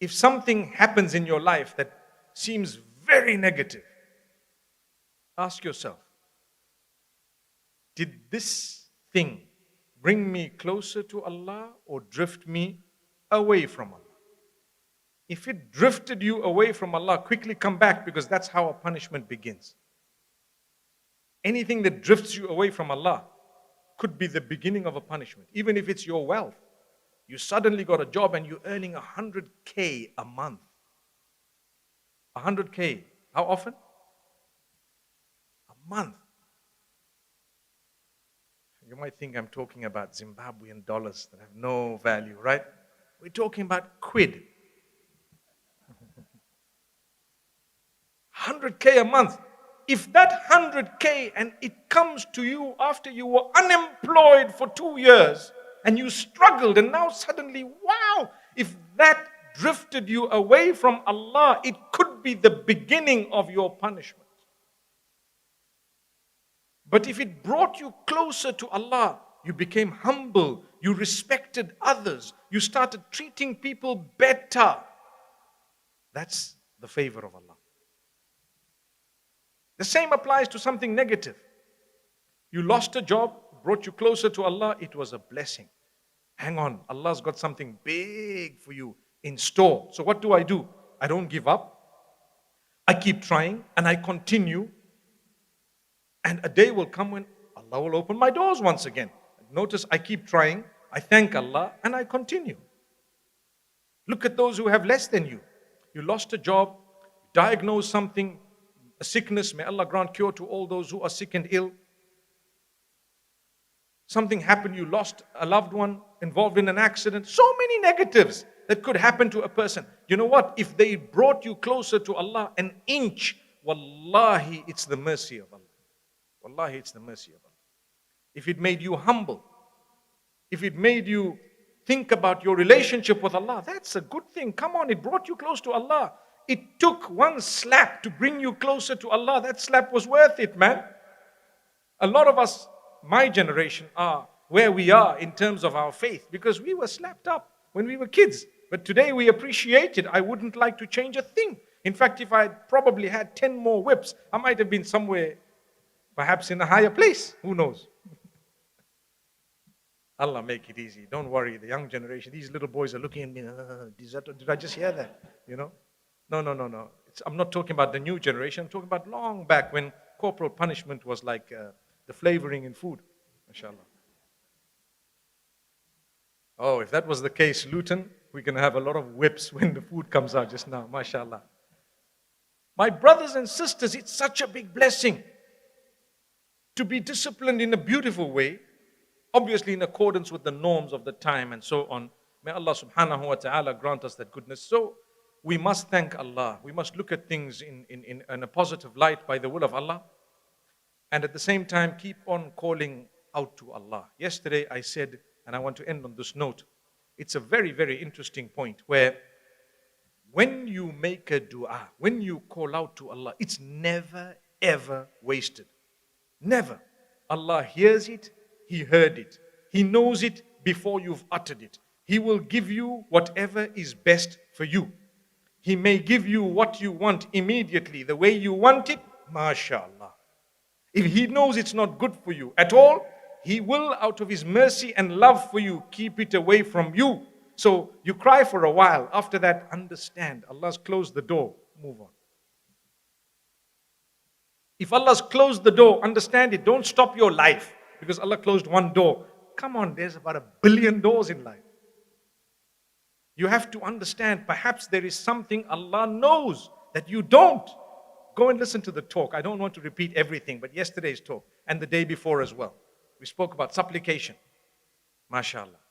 If something happens in your life that seems very negative, ask yourself, did this thing bring me closer to Allah or drift me away from Allah? If it drifted you away from Allah, quickly come back, because that's how a punishment begins. Anything that drifts you away from Allah could be the beginning of a punishment. Even if it's your wealth. You suddenly got a job and you're earning 100K a month. 100K. How often? A month. You might think I'm talking about Zimbabwean dollars that have no value, right? We're talking about quid. 100K a month. If that 100K and it comes to you after you were unemployed for 2 years and you struggled and now suddenly, wow, if that drifted you away from Allah, it could be the beginning of your punishment. But if it brought you closer to Allah, you became humble, you respected others, you started treating people better. That's the favor of Allah. The same applies to something negative. You lost a job, brought you closer to Allah, it was a blessing. Hang on, Allah's got something big for you in store. So what do? I don't give up. I keep trying and I continue. And a day will come when Allah will open my doors once again. Notice I keep trying, I thank Allah and I continue. Look at those who have less than you. You lost a job, diagnosed something, a sickness, may Allah grant cure to all those who are sick and ill. Something happened, you lost a loved one, involved in an accident. So many negatives that could happen to a person. You know what? If they brought you closer to Allah an inch, wallahi, it's the mercy of Allah. Wallahi, it's the mercy of Allah. If it made you humble, if it made you think about your relationship with Allah, that's a good thing. Come on, it brought you close to Allah. It took one slap to bring you closer to Allah. That slap was worth it, man. A lot of us, my generation, are where we are in terms of our faith because we were slapped up when we were kids. But today we appreciate it. I wouldn't like to change a thing. In fact, if I had probably had 10 more whips, I might have been somewhere, perhaps in a higher place. Who knows? Allah make it easy. Don't worry, the young generation, these little boys are looking at me. Did I just hear that? You know? No. I'm not talking about the new generation. I'm talking about long back when corporal punishment was like the flavoring in food. MashaAllah. Oh, if that was the case, Luton, we're going to have a lot of whips when the food comes out just now. MashaAllah. My brothers and sisters, it's such a big blessing to be disciplined in a beautiful way, obviously in accordance with the norms of the time and so on. May Allah subhanahu wa ta'ala grant us that goodness. So we must thank Allah. We must look at things in a positive light by the will of Allah. And at the same time, keep on calling out to Allah. Yesterday I said, and I want to end on this note, it's a very, very interesting point where when you make a dua, when you call out to Allah, it's never, ever wasted. Never. Allah hears it, He heard it. He knows it before you've uttered it. He will give you whatever is best for you. He may give you what you want immediately, the way you want it, mashallah. If He knows it's not good for you at all, He will, out of His mercy and love for you, keep it away from you. So you cry for a while. After that, understand, Allah's closed the door. Move on. If Allah's closed the door, understand it. Don't stop your life because Allah closed one door. Come on, there's about 1 billion doors in life. You have to understand, perhaps there is something Allah knows that you don't. Go and listen to the talk. I don't want to repeat everything, but yesterday's talk and the day before as well. We spoke about supplication. MashaAllah.